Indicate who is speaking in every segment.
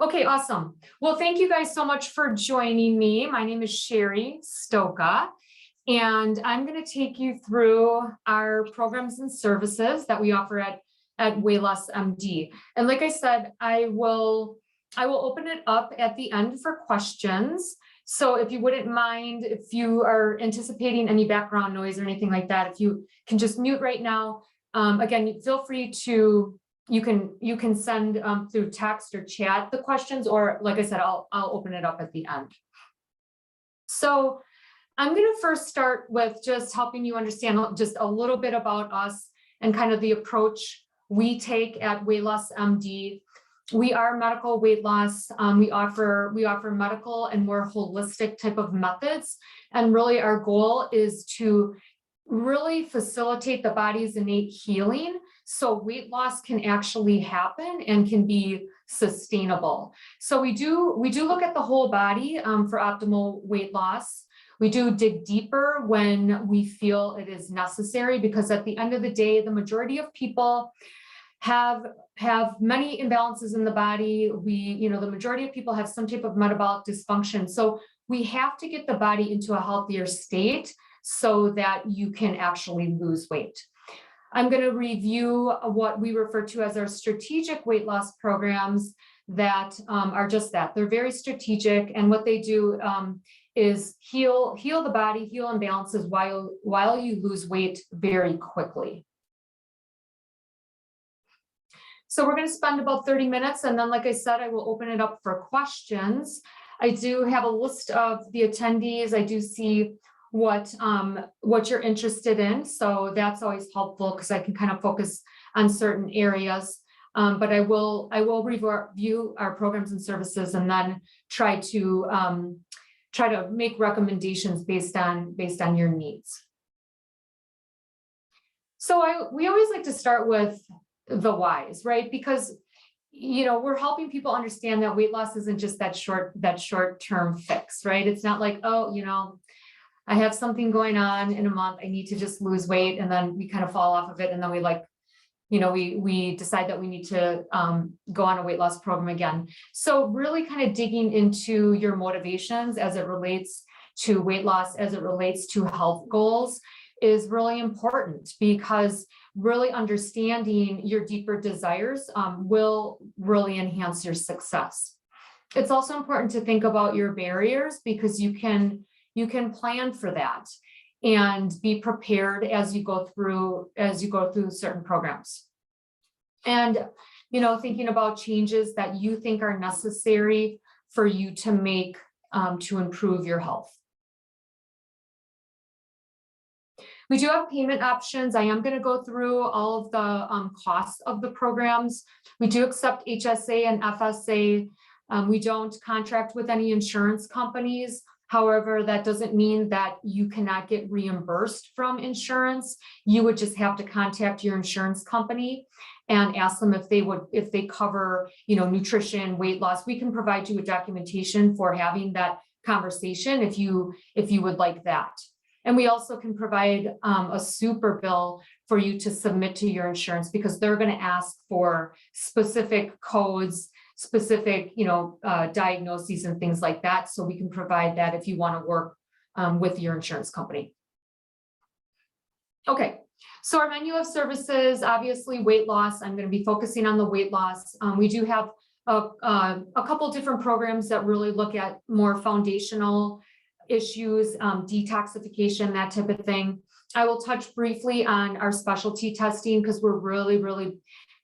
Speaker 1: Okay, awesome. Well, thank you guys so much for joining me. My name is Sherry Stoka, and I'm going to take you through our programs and services that we offer at Weighless MD. And like I said, I will open it up at the end for questions. So if you wouldn't mind, if you are anticipating any background noise or anything like that, if you can just mute right now. Again, feel free to, you can send through text or chat the questions, or like I said, I'll open it up at the end. So I'm going to first start with just helping you understand just a little bit about us and kind of the approach we take at Weighless MD. We are medical weight loss. We offer medical and more holistic type of methods. And really our goal is to really facilitate the body's innate healing so weight loss can actually happen and can be sustainable. So we do look at the whole body for optimal weight loss. We do dig deeper when we feel it is necessary, because at the end of the day, the majority of people have many imbalances in the body. The majority of people have some type of metabolic dysfunction. So we have to get the body into a healthier state so that you can actually lose weight. I'm going to review what we refer to as our strategic weight loss programs that are just that. They're very strategic, and what they do is heal the body, heal imbalances while you lose weight very quickly. So we're going to spend about 30 minutes, and then, like I said, I will open it up for questions. I do have a list of the attendees. I do see what you're interested in, so that's always helpful because I can kind of focus on certain areas. But I will review our programs and services, and then try to make recommendations based on your needs. So we always like to start with the whys, right? Because we're helping people understand that weight loss isn't just that short-term fix, right? It's not like, oh, I have something going on in a month, I need to just lose weight, and then we kind of fall off of it, and then we decide that we need to go on a weight loss program again. So really kind of digging into your motivations as it relates to weight loss, as it relates to health goals, is really important, because really understanding your deeper desires will really enhance your success. It's also important to think about your barriers, because you can plan for that and be prepared as you go through certain programs. And thinking about changes that you think are necessary for you to make to improve your health. We do have payment options. I am going to go through all of the costs of the programs. We do accept HSA and FSA. We don't contract with any insurance companies. However, that doesn't mean that you cannot get reimbursed from insurance. You would just have to contact your insurance company and ask them if they cover, nutrition, weight loss. We can provide you with documentation for having that conversation if you would like that. And we also can provide a super bill for you to submit to your insurance, because they're going to ask for specific codes, specific, diagnoses and things like that. So we can provide that if you want to work with your insurance company. Okay, so our menu of services, obviously weight loss. I'm going to be focusing on the weight loss. We do have a couple different programs that really look at more foundational issues, detoxification, that type of thing. I will touch briefly on our specialty testing, because we're really, really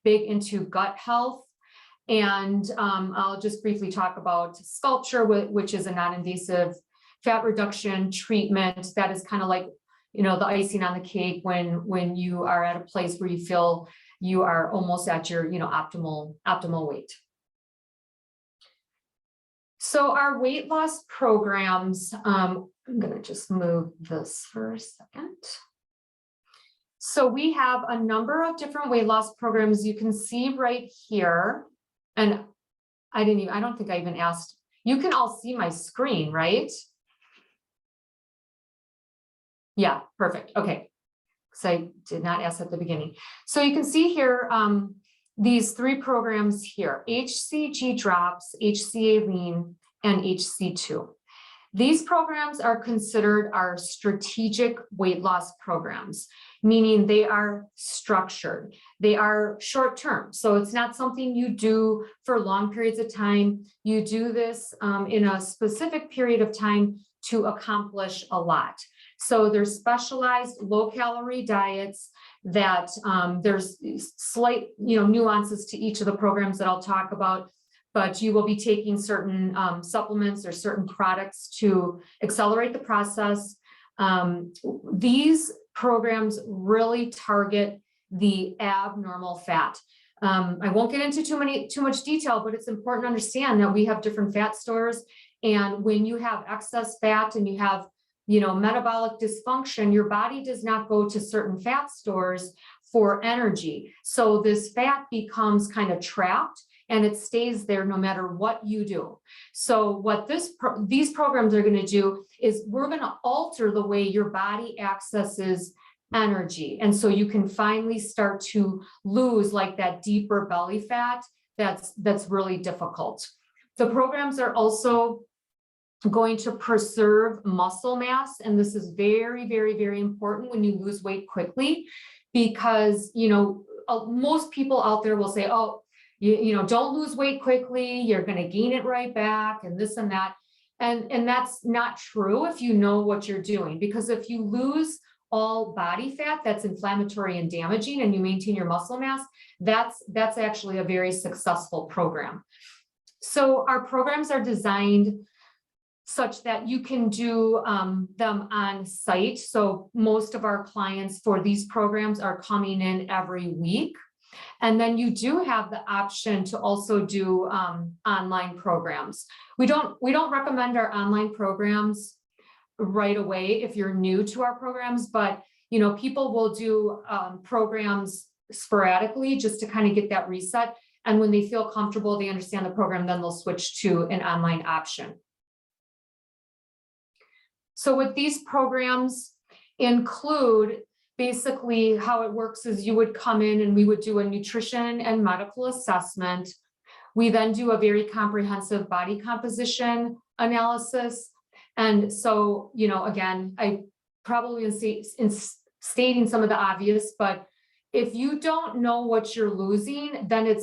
Speaker 1: big into gut health. And I'll just briefly talk about Sculpture, which is a non-invasive fat reduction treatment that is kind of like, the icing on the cake when you are at a place where you feel you are almost at your, optimal weight. So our weight loss programs, I'm going to just move this for a second. So we have a number of different weight loss programs you can see right here. And I don't think I even asked, you can all see my screen, right? Yeah, perfect. Okay. So I did not ask at the beginning. So you can see here, these 3 programs here, HCG drops, HCA lean, and HC2. These programs are considered our strategic weight loss programs, meaning they are structured. They are short term. So it's not something you do for long periods of time. You do this in a specific period of time to accomplish a lot. So there's specialized low calorie diets that there's slight, nuances to each of the programs that I'll talk about, but you will be taking certain supplements or certain products to accelerate the process. These programs really target the abnormal fat. I won't get into too much detail, but it's important to understand that we have different fat stores. And when you have excess fat and you have, metabolic dysfunction, your body does not go to certain fat stores for energy. So this fat becomes kind of trapped and it stays there no matter what you do. So what these programs are going to do is we're going to alter the way your body accesses energy. And so you can finally start to lose like that deeper belly fat that's really difficult. The programs are also going to preserve muscle mass. And this is very, very, very important when you lose weight quickly, because, most people out there will say, oh, don't lose weight quickly, you're going to gain it right back and this and that. And that's not true if you know what you're doing, because if you lose all body fat that's inflammatory and damaging and you maintain your muscle mass, that's actually a very successful program. So our programs are designed such that you can do them on site. So most of our clients for these programs are coming in every week. And then you do have the option to also do online programs. We don't recommend our online programs right away if you're new to our programs, but people will do programs sporadically just to kind of get that reset. And when they feel comfortable, they understand the program, then they'll switch to an online option. So what these programs include, basically how it works is you would come in and we would do a nutrition and medical assessment. We then do a very comprehensive body composition analysis. And so, again, I probably in stating some of the obvious, but if you don't know what you're losing, then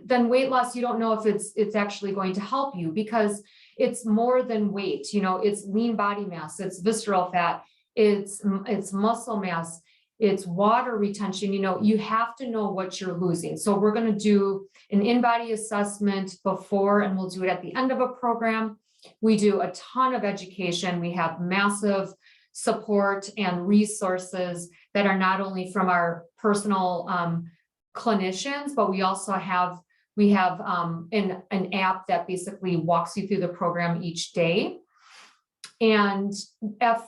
Speaker 1: then weight loss, you don't know if it's actually going to help you, because it's more than weight. It's lean body mass, it's visceral fat, it's muscle mass, it's water retention. You have to know what you're losing. So we're going to do an in-body assessment before, and we'll do it at the end of a program. We do a ton of education. We have massive support and resources that are not only from our personal clinicians, but we also have an app that basically walks you through the program each day. And at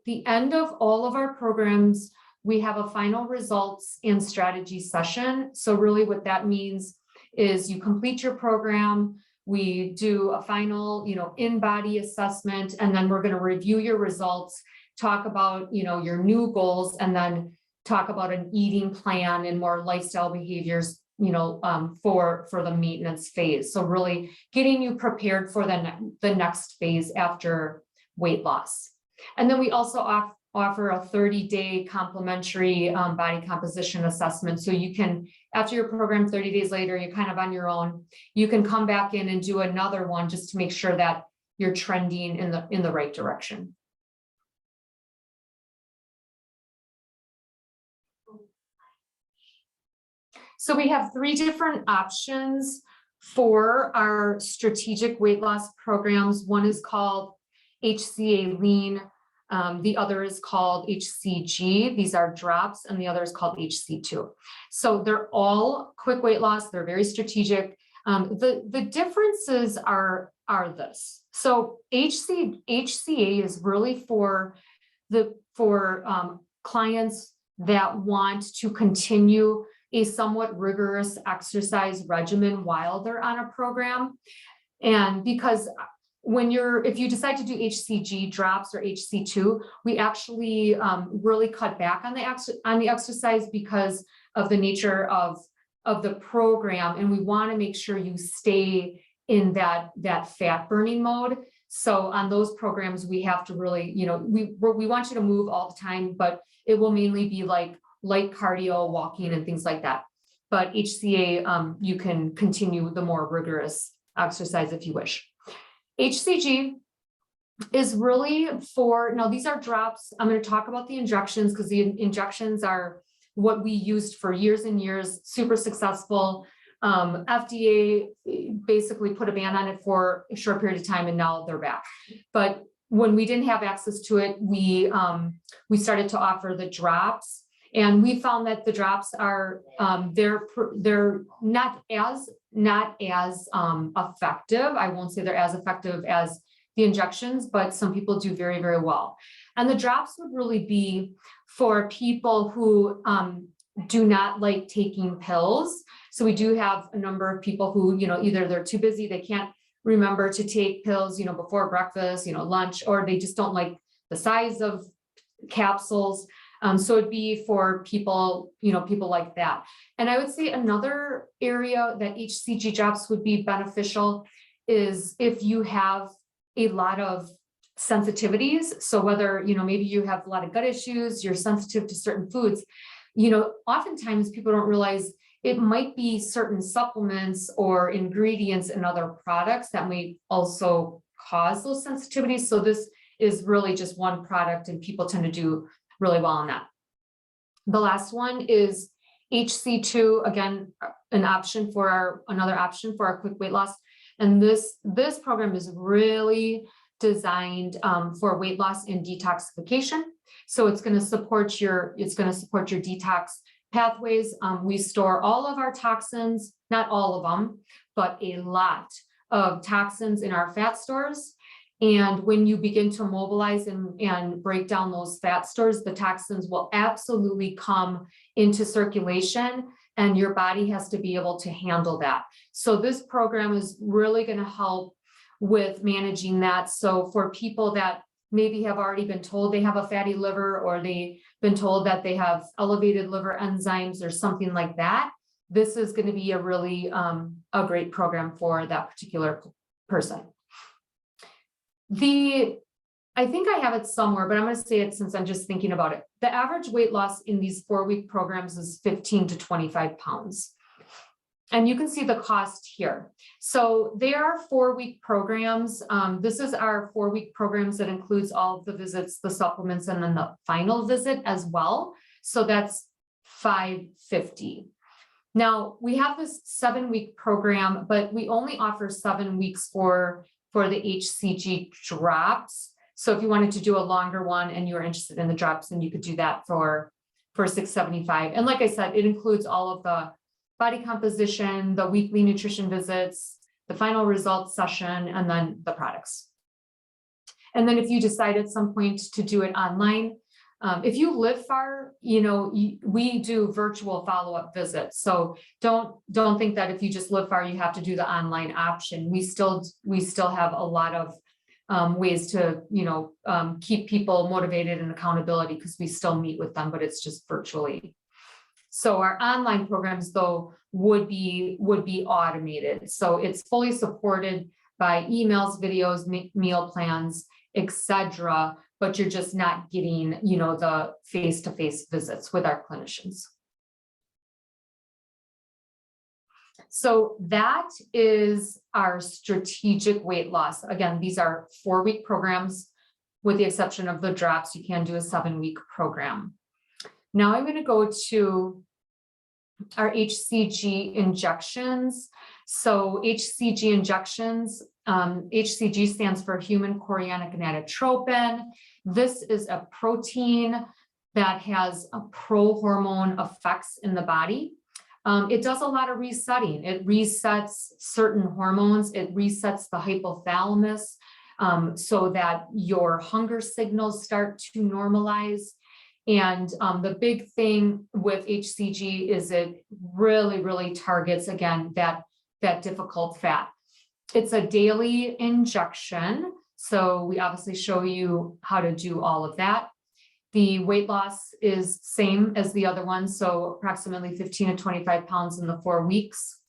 Speaker 1: the end of all of our programs, we have a final results and strategy session. So really what that means is you complete your program, we do a final, in-body assessment, and then we're going to review your results, talk about, your new goals, and then talk about an eating plan and more lifestyle behaviors, for the maintenance phase. So really getting you prepared for the next phase after weight loss. And then we also offer a 30-day complimentary body composition assessment. So you can, after your program, 30 days later, you're kind of on your own, you can come back in and do another one just to make sure that you're trending in the right direction. So we have 3 different options for our strategic weight loss programs. One is called HCA lean. The other is called HCG. These are drops, and the other is called HC2. So they're all quick weight loss. They're very strategic. The differences are this. So HCA is really for clients that want to continue a somewhat rigorous exercise regimen while they're on a program. And because if you decide to do HCG drops or HC2, we actually really cut back on the exercise, because of the nature of the program, and we want to make sure you stay in that fat burning mode. So on those programs, we have to really, we want you to move all the time, but it will mainly be like light cardio, walking, and things like that. But HCA, you can continue the more rigorous exercise if you wish. HCG is really for, now these are drops. I'm going to talk about the injections because the injections are what we used for years and years, super successful. FDA basically put a ban on it for a short period of time, and now they're back. But when we didn't have access to it, we started to offer the drops, and we found that the drops are they're not as effective. I won't say they're as effective as the injections, but some people do very, very well. And the drops would really be for people who do not like taking pills. So we do have a number of people who, either they're too busy, they can't remember to take pills, before breakfast, lunch, or they just don't like the size of capsules. So it'd be for people, people like that. And I would say another area that HCG drops would be beneficial is if you have a lot of sensitivities. So whether, maybe you have a lot of gut issues, you're sensitive to certain foods, oftentimes people don't realize it might be certain supplements or ingredients in other products that may also cause those sensitivities. So this is really just one product, and people tend to do really well on that. The last one is HC2, again, another option for our quick weight loss. And this program is really designed for weight loss and detoxification. So it's going to support your detox pathways. We store all of our toxins, not all of them, but a lot of toxins in our fat stores. And when you begin to mobilize and break down those fat stores, the toxins will absolutely come into circulation, and your body has to be able to handle that. So this program is really going to help with managing that. So for people that maybe have already been told they have a fatty liver, or they've been told that they have elevated liver enzymes or something like that, this is going to be a really a great program for that particular person. I think I have it somewhere, but I'm going to say it since I'm just thinking about it. The average weight loss in these 4-week programs is 15 to 25 pounds. And you can see the cost here. So they are 4-week programs. This is our 4-week programs that includes all of the visits, the supplements, and then the final visit as well. So that's $550. Now we have this 7-week program, but we only offer 7 weeks for the HCG drops. So if you wanted to do a longer one and you were interested in the drops, then you could do that for $675. And like I said, it includes all of the body composition, the weekly nutrition visits, the final results session, and then the products. And then if you decide at some point to do it online, if you live far, we do virtual follow-up visits. So don't think that if you just live far, you have to do the online option. We still have a lot of ways to, keep people motivated and accountability, because we still meet with them, but it's just virtually. So our online programs, though, would be automated. So it's fully supported by emails, videos, meal plans, etc. But you're just not getting, the face-to-face visits with our clinicians. So that is our strategic weight loss. Again, these are 4-week programs, with the exception of the drops. You can do a 7-week program. Now I'm going to go to our HCG injections. So HCG injections, HCG stands for human chorionic gonadotropin. This is a protein that has a pro-hormone effects in the body. It does a lot of resetting. It resets certain hormones. It resets the hypothalamus so that your hunger signals start to normalize. And the big thing with HCG is it really, really targets, again, that difficult fat. It's a daily injection. So we obviously show you how to do all of that. The weight loss is same as the other one, so approximately 15 to 25 pounds in the 4 weeks.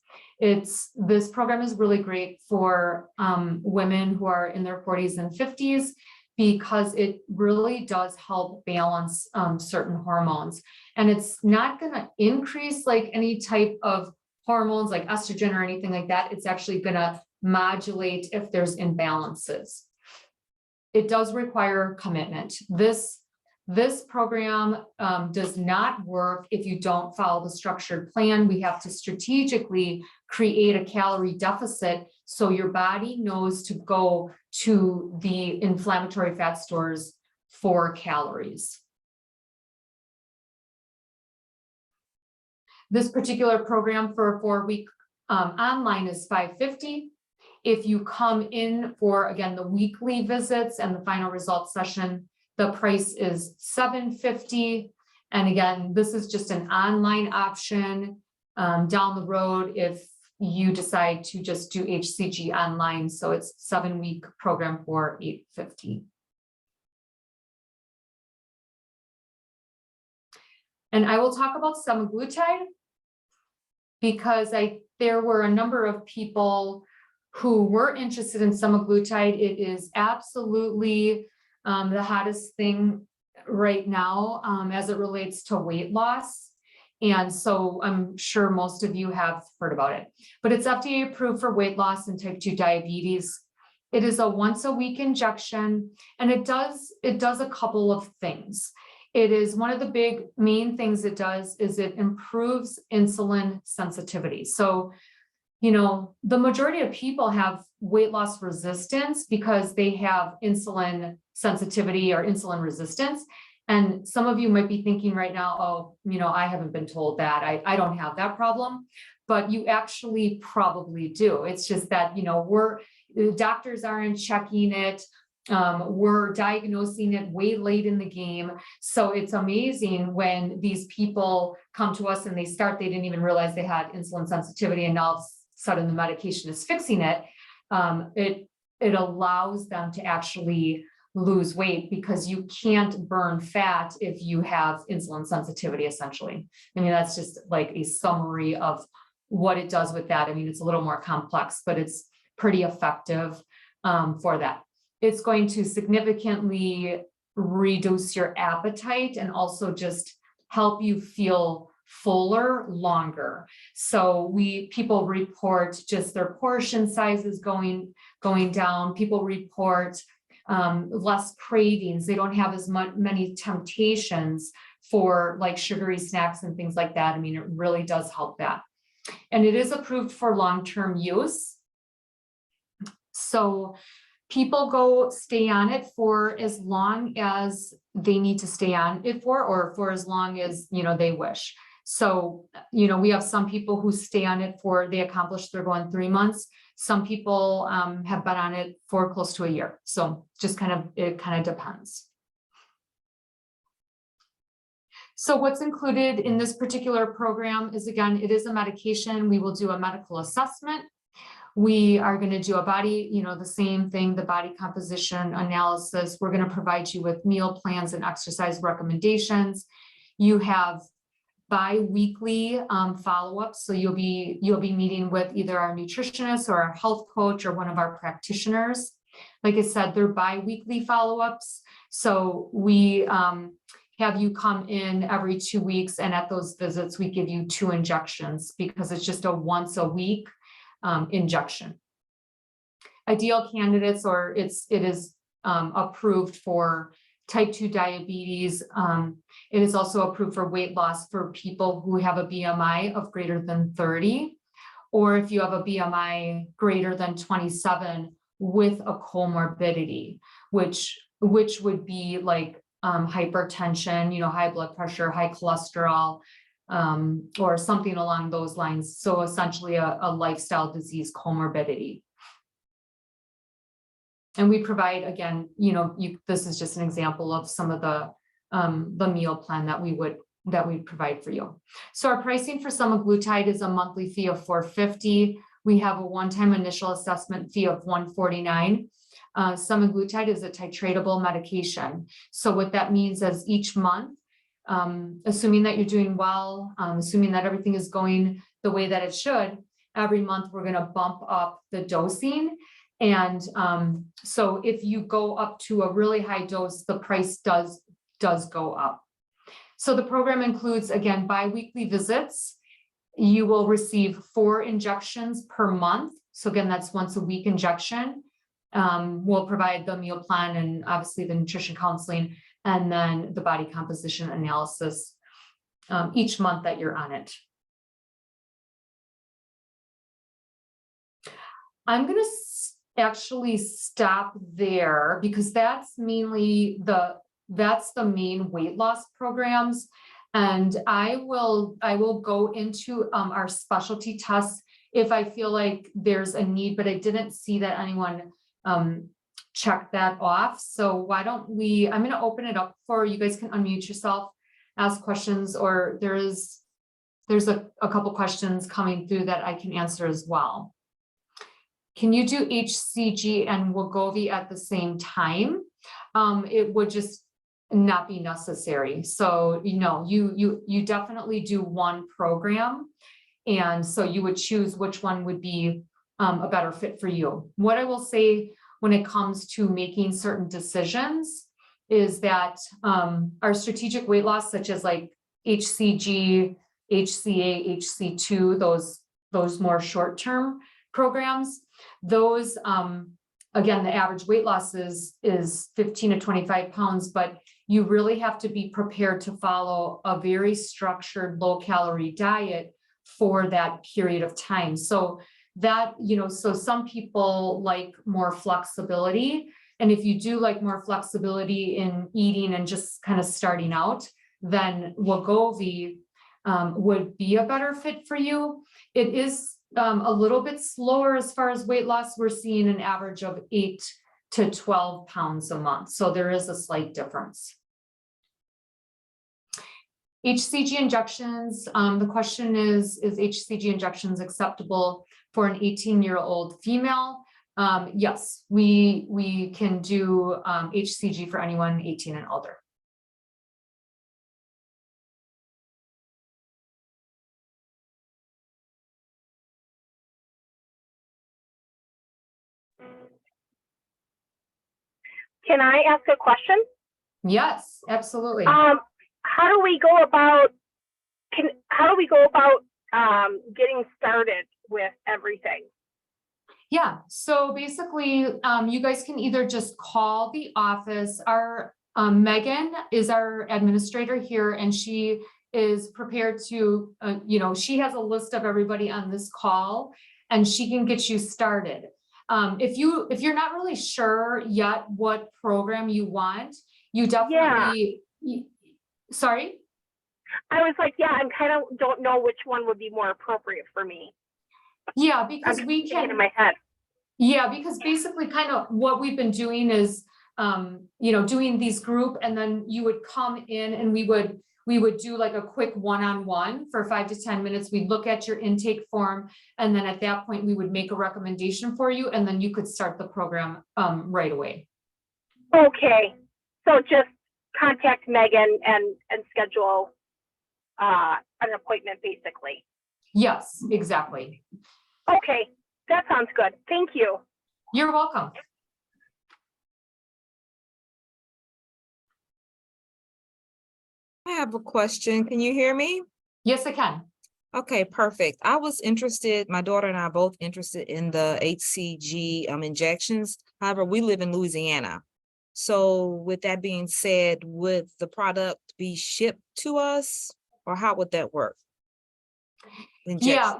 Speaker 1: This program is really great for women who are in their 40s and 50s because it really does help balance certain hormones. And it's not going to increase like any type of hormones like estrogen or anything like that. It's actually going to modulate if there's imbalances. It does require commitment. This program does not work if you don't follow the structured plan. We have to strategically create a calorie deficit so your body knows to go to the inflammatory fat stores for calories. This particular program for a 4-week online is $550. If you come in for, again, the weekly visits and the final results session, the price is $750. And again, this is just an online option down the road if you decide to just do HCG online. So it's 7-week program for $850. And I will talk about semaglutide because there were a number of people who were interested in semaglutide. It is absolutely the hottest thing right now as it relates to weight loss. And so I'm sure most of you have heard about it, but it's FDA approved for weight loss and type 2 diabetes. It is a once-a-week injection, and it does a couple of things. It is one of the big main things it does is it improves insulin sensitivity. So, you know, the majority of people have weight loss resistance because they have insulin sensitivity or insulin resistance. And some of you might be thinking right now, oh, you know, I haven't been told that. I don't have that problem, but you actually probably do. It's just that, you know, doctors aren't checking it. We're diagnosing it way late in the game. So it's amazing when these people come to us and they didn't even realize they had insulin sensitivity, and now all of a sudden the medication is fixing it. It allows them to actually lose weight because you can't burn fat if you have insulin sensitivity, essentially. I mean, that's just like a summary of what it does with that. I mean, it's a little more complex, but it's pretty effective for that. It's going to significantly reduce your appetite and also just help you feel fuller longer. So people report just their portion sizes going down. People report less cravings. They don't have as many temptations for like sugary snacks and things like that. I mean, it really does help that. And it is approved for long-term use. So people stay on it for as long as they need to stay on it for, or for as long as, you know, they wish. So, you know, we have some people who stay on it they accomplish their goal in 3 months. Some people have been on it for close to a year. So just it kind of depends. So what's included in this particular program is, again, it is a medication. We will do a medical assessment. We are going to do a body, you know, the same thing, the body composition analysis. We're going to provide you with meal plans and exercise recommendations. You have bi-weekly follow-ups. So you'll be meeting with either our nutritionist or our health coach or one of our practitioners. Like I said, they're bi-weekly follow-ups. So we have you come in every 2 weeks, and at those visits, we give you 2 injections because it's just a once-a-week injection. Ideal candidates, or it is approved for type 2 diabetes. It is also approved for weight loss for people who have a BMI of greater than 30, or if you have a BMI greater than 27 with a comorbidity, which would be like hypertension, you know, high blood pressure, high cholesterol, or something along those lines. So essentially a lifestyle disease comorbidity. And we provide, again, you know, this is just an example of some of the meal plan that we provide for you. So our pricing for semaglutide is a monthly fee of $450. We have a one-time initial assessment fee of $149. Semaglutide is a titratable medication. So what that means is each month, assuming that you're doing well, assuming that everything is going the way that it should, every month we're going to bump up the dosing. And so if you go up to a really high dose, the price does go up. So the program includes, again, bi-weekly visits. You will receive 4 injections per month. So again, that's once a week injection. We'll provide the meal plan and obviously the nutrition counseling, and then the body composition analysis each month that you're on it. I'm going to actually stop there because that's mainly that's the main weight loss programs. And I will go into our specialty tests if I feel like there's a need, but I didn't see that anyone check that off. So why don't I'm going to open it up for you guys can unmute yourself, ask questions, or there's a couple questions coming through that I can answer as well. Can you do HCG and Wegovy at the same time? It would just not be necessary. So, you definitely do one program. And so you would choose which one would be a better fit for you. What I will say when it comes to making certain decisions is that our strategic weight loss, such as like HCG, HCA, HC2, those more short-term programs, those, again, the average weight loss is 15 to 25 pounds, but you really have to be prepared to follow a very structured low-calorie diet for that period of time. So that, so some people like more flexibility. And if you do like more flexibility in eating and just kind of starting out, then Wegovy would be a better fit for you. It is a little bit slower as far as weight loss. We're seeing an average of 8 to 12 pounds a month. So there is a slight difference. HCG injections, the question is HCG injections acceptable for an 18-year-old female? Yes, we can do HCG for anyone 18 and older.
Speaker 2: Can I ask a question?
Speaker 1: Yes, absolutely.
Speaker 2: How do we go about getting started with everything?
Speaker 1: Yeah, so basically, you guys can either just call the office. Our Megan is our administrator here, and she is prepared to, she has a list of everybody on this call, and she can get you started. If you're not really sure yet what program you want, you definitely, sorry?
Speaker 2: I was like, I kind of don't know which one would be more appropriate for me.
Speaker 1: Yeah, because we can,
Speaker 2: in my head.
Speaker 1: Yeah, because basically kind of what we've been doing is, doing these group, and then you would come in and we would do like a quick one-on-one for 5 to 10 minutes. We'd look at your intake form, and then at that point we would make a recommendation for you, and then you could start the program right away.
Speaker 2: Okay, so just contact Megan and schedule an appointment, basically.
Speaker 1: Yes, exactly.
Speaker 2: Okay, that sounds good. Thank you.
Speaker 1: You're welcome.
Speaker 3: I have a question. Can you hear me?
Speaker 1: Yes, I can.
Speaker 3: Okay, perfect. I was interested, my daughter and I are both interested in the HCG injections. However, we live in Louisiana. So with that being said, would the product be shipped to us, or how would that work?
Speaker 1: Yeah,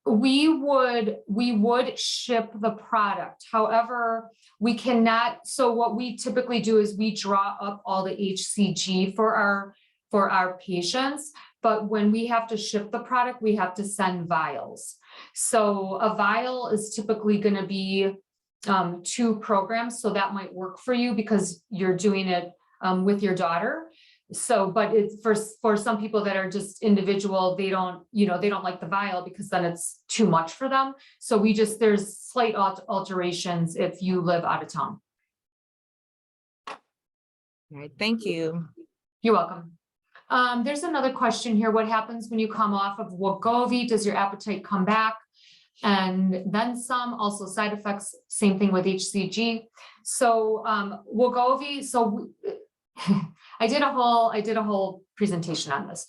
Speaker 1: we would ship the product. However, we cannot. So what we typically do is we draw up all the HCG for our patients. But when we have to ship the product, we have to send vials. So a vial is typically going to be 2 programs. So that might work for you because you're doing it with your daughter. So, but it's for some people that are just individual, they don't like the vial because then it's too much for them. So there's slight alterations if you live out of town.
Speaker 3: All right, thank you.
Speaker 1: You're welcome. There's another question here. What happens when you come off of Wegovy? Does your appetite come back? And then some, also side effects, same thing with HCG. So Wegovy, I did a whole presentation on this.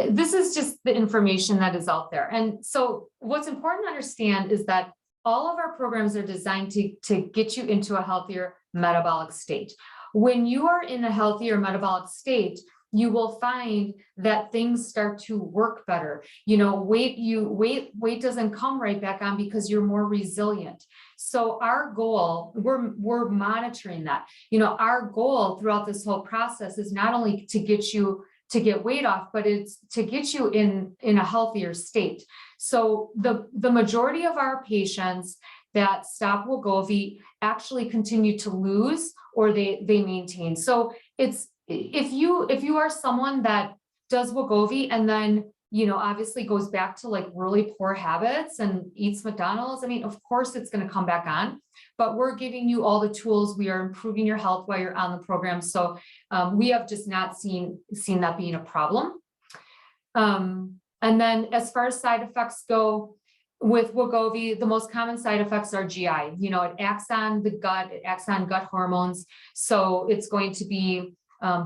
Speaker 1: This is just the information that is out there. And so what's important to understand is that all of our programs are designed to get you into a healthier metabolic state. When you are in a healthier metabolic state, you will find that things start to work better. Weight doesn't come right back on because you're more resilient. So our goal, we're monitoring that. Our goal throughout this whole process is not only to get weight off, but it's to get you in a healthier state. So the majority of our patients that stop Wegovy actually continue to lose, or they maintain. So if you are someone that does Wegovy and then, obviously goes back to like really poor habits and eats McDonald's, I mean, of course it's going to come back on, but we're giving you all the tools. We are improving your health while you're on the program. So we have just not seen that being a problem. And then as far as side effects go, with Wegovy, the most common side effects are GI. It acts on the gut, it acts on gut hormones. So it's going to be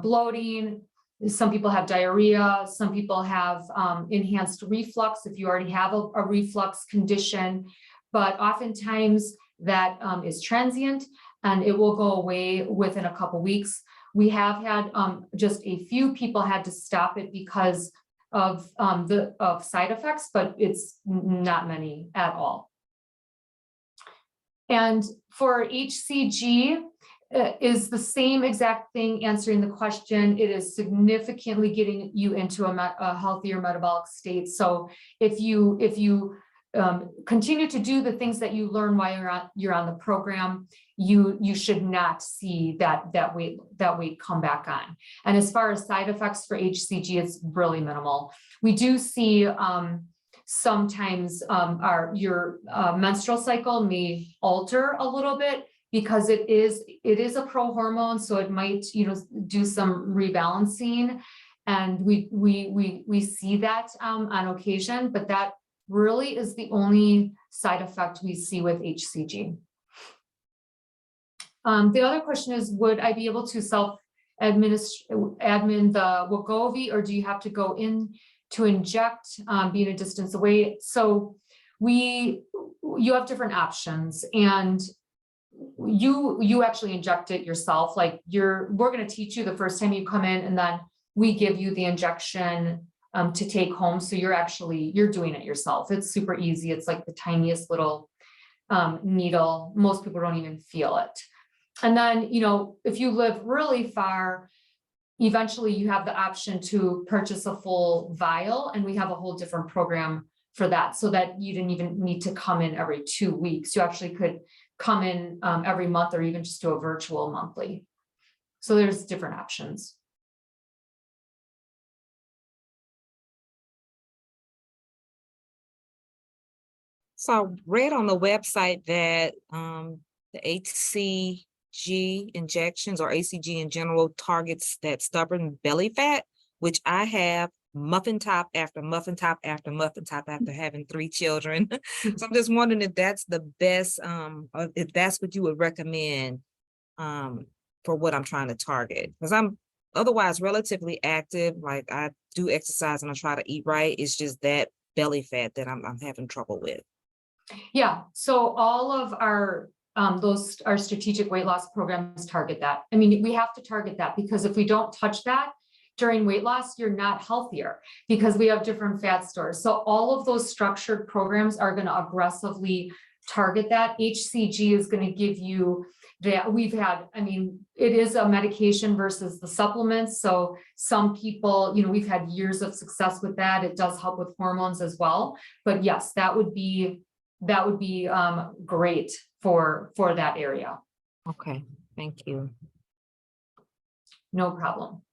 Speaker 1: bloating. Some people have diarrhea. Some people have enhanced reflux if you already have a reflux condition, but oftentimes that is transient and it will go away within a couple weeks. We have had just a few people had to stop it because of side effects, but it's not many at all. And for HCG, is the same exact thing answering the question. It is significantly getting you into a healthier metabolic state. So if you continue to do the things that you learn while you're on the program, you should not see that weight come back on. And as far as side effects for HCG, it's really minimal. We do see sometimes your menstrual cycle may alter a little bit, because it is a pro-hormone, so it might do some rebalancing, and we see that on occasion, but that really is the only side effect we see with HCG. The other question is, would I be able to admin the Wegovy, or do you have to go in to inject, being a distance away? So you have different options, and you actually inject it yourself. Like we're going to teach you the first time you come in, and then we give you the injection to take home. So you're doing it yourself. It's super easy. It's like the tiniest little needle. Most people don't even feel it. And then, if you live really far, eventually you have the option to purchase a full vial, and we have a whole different program for that, so that you didn't even need to come in every 2 weeks. You actually could come in every month, or even just do a virtual monthly. So there's different options.
Speaker 3: So I read on the website that the HCG injections, or ACG in general, targets that stubborn belly fat, which I have muffin top after muffin top after muffin top after having 3 children. So I'm just wondering if that's the best, or if that's what you would recommend for what I'm trying to target. Because I'm otherwise relatively active, like I do exercise and I try to eat right. It's just that belly fat that I'm having trouble with.
Speaker 1: Yeah, so all of our strategic weight loss programs target that. I mean, we have to target that, because if we don't touch that during weight loss, you're not healthier, because we have different fat stores. So all of those structured programs are going to aggressively target that. HCG is going to give you that. It is a medication versus the supplements. So some people, we've had years of success with that. It does help with hormones as well. But yes, that would be great for that area.
Speaker 3: Okay, thank you.
Speaker 1: No problem.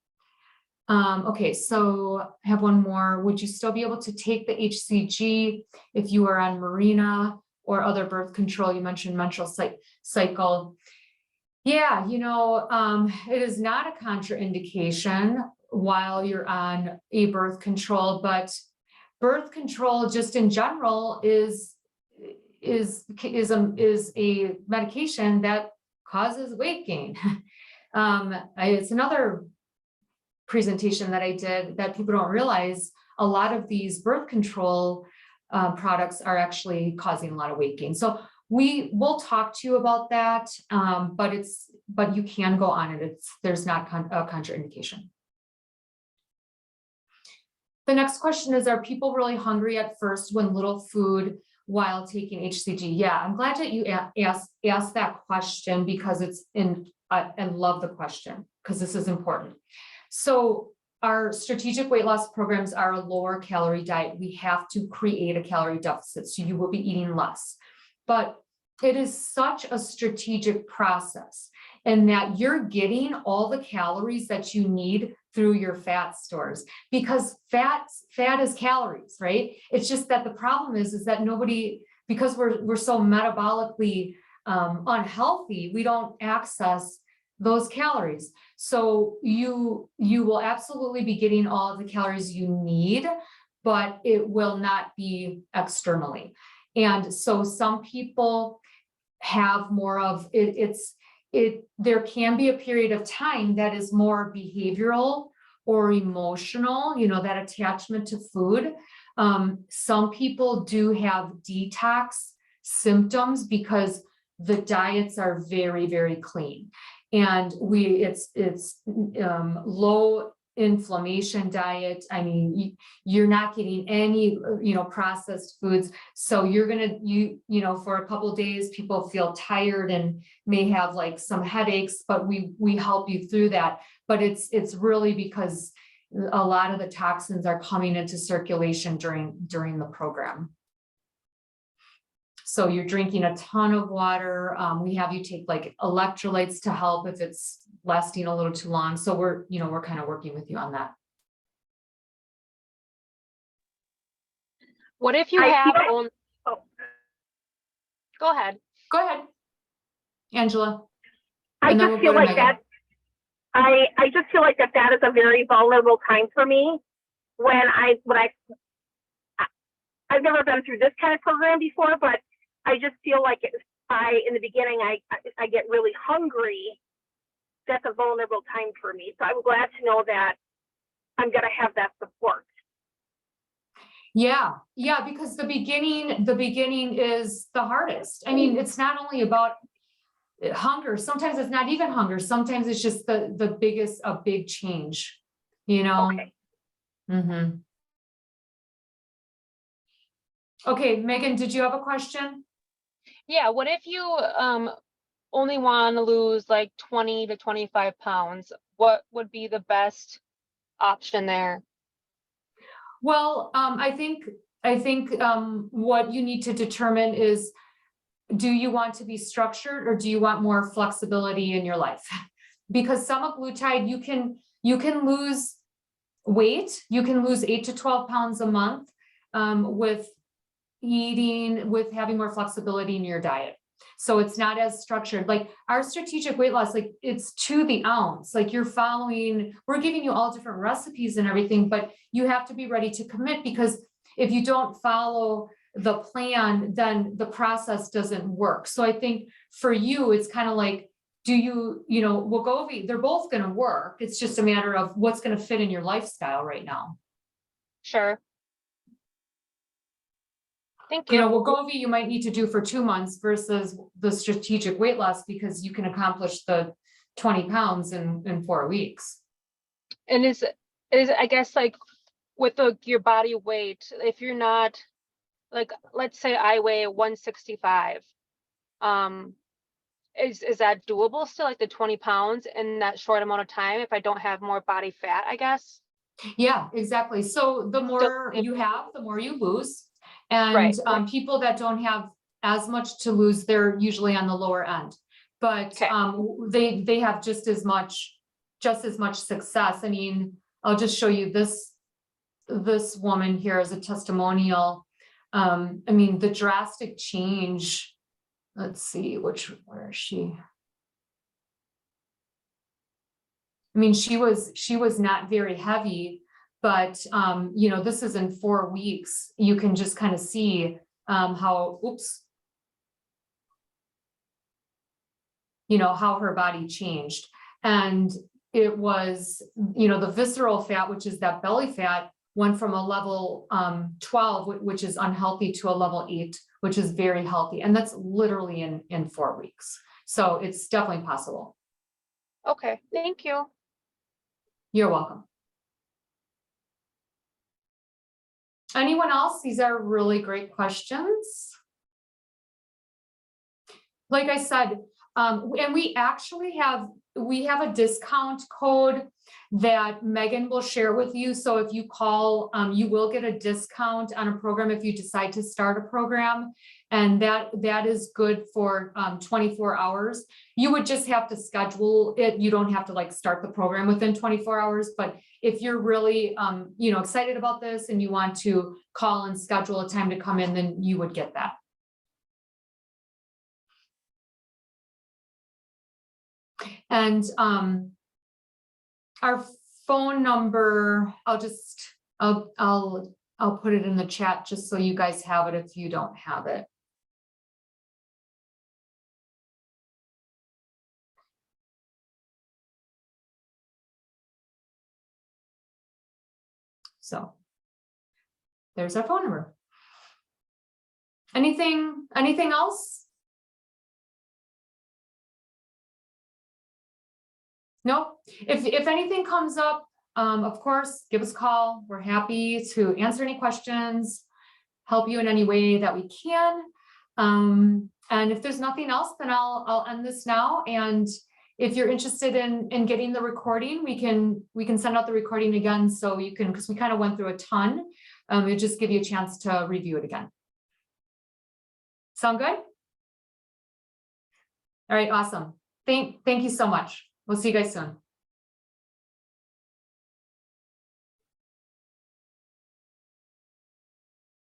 Speaker 1: Okay, so I have one more. Would you still be able to take the HCG if you are on Mirena or other birth control? You mentioned menstrual cycle. Yeah, it is not a contraindication while you're on a birth control, but birth control just in general is a medication that causes weight gain. It's another presentation that I did that people don't realize. A lot of these birth control products are actually causing a lot of weight gain. So we will talk to you about that, but you can go on it. There's not a contraindication. The next question is, are people really hungry at first when little food while taking HCG? Yeah, I'm glad that you asked that question, because I love the question because this is important. So our strategic weight loss programs are a lower calorie diet. We have to create a calorie deficit, so you will be eating less. But it is such a strategic process, in that you're getting all the calories that you need through your fat stores, because fat is calories, right? It's just that the problem is that because we're so metabolically unhealthy, we don't access those calories. So you will absolutely be getting all of the calories you need, but it will not be externally. And so some people have more of it. There can be a period of time that is more behavioral or emotional, that attachment to food. Some people do have detox symptoms because the diets are very, very clean. And it's low inflammation diet. I mean, you're not getting any, processed foods. So you're for a couple of days, people feel tired and may have like some headaches, but we help you through that. But it's really because a lot of the toxins are coming into circulation during the program. So you're drinking a ton of water. We have you take like electrolytes to help if it's lasting a little too long. So we're kind of working with you on that.
Speaker 2: What if you have only, go ahead.
Speaker 1: Go ahead, Angela.
Speaker 2: I just feel like that. I just feel like that is a very vulnerable time for me when I've never been through this kind of program before, but I just feel like in the beginning, I get really hungry. That's a vulnerable time for me. So I'm glad to know that I'm going to have that support.
Speaker 1: Yeah, because the beginning is the hardest. I mean, it's not only about hunger. Sometimes it's not even hunger. Sometimes it's just a big change, Okay. Mm-hmm. Okay, Megan, did you have a question?
Speaker 2: Yeah, what if you only want to lose like 20 to 25 pounds? What would be the best option there?
Speaker 1: Well, I think what you need to determine is, do you want to be structured or do you want more flexibility in your life? Because semaglutide, you can lose weight, you can lose 8 to 12 pounds a month with having more flexibility in your diet. So it's not as structured. Like our strategic weight loss, like it's to the ounce, like we're giving you all different recipes and everything, but you have to be ready to commit, because if you don't follow the plan, then the process doesn't work. So I think for you, it's kind of like, Wegovy, they're both going to work. It's just a matter of what's going to fit in your lifestyle right now.
Speaker 2: Sure. Thank you.
Speaker 1: Wegovy you might need to do for 2 months versus the strategic weight loss, because you can accomplish the 20 pounds in 4 weeks.
Speaker 2: And is I guess like with your body weight, if you're not like, let's say I weigh 165, is that doable still, like the 20 pounds in that short amount of time if I don't have more body fat, I guess?
Speaker 1: Yeah, exactly. So the more you have, the more you lose. And
Speaker 2: right.
Speaker 1: People that don't have as much to lose, they're usually on the lower end, but they have just as much success. I mean, I'll just show you this woman here as a testimonial. I mean, the drastic change. Let's see, where is she? I mean, she was not very heavy, but you know, this is in 4 weeks. You can just kind of see how, oops, you know, how her body changed. And it was, you know, the visceral fat, which is that belly fat, went from a level 12, which is unhealthy, to a level 8, which is very healthy. And that's literally in 4 weeks. So it's definitely possible.
Speaker 2: Okay, thank you.
Speaker 1: You're welcome. Anyone else? These are really great questions. Like I said, and we actually have a discount code that Megan will share with you. So if you call, you will get a discount on a program if you decide to start a program. And that is good for 24 hours. You would just have to schedule it. You don't have to like start the program within 24 hours. But if you're really you know, excited about this and you want to call and schedule a time to come in, then you would get that. And our phone number, I'll put it in the chat just so you guys have it if you don't have it. So there's our phone number. Anything else? Nope. If anything comes up, of course, give us a call. We're happy to answer any questions, help you in any way that we can. And if there's nothing else, then I'll end this now. And if you're interested in getting the recording, we can send out the recording again, so you can, because we kind of went through a ton. It'll just give you a chance to review it again. Sound good? All right, awesome. Thank you so much. We'll see you guys soon.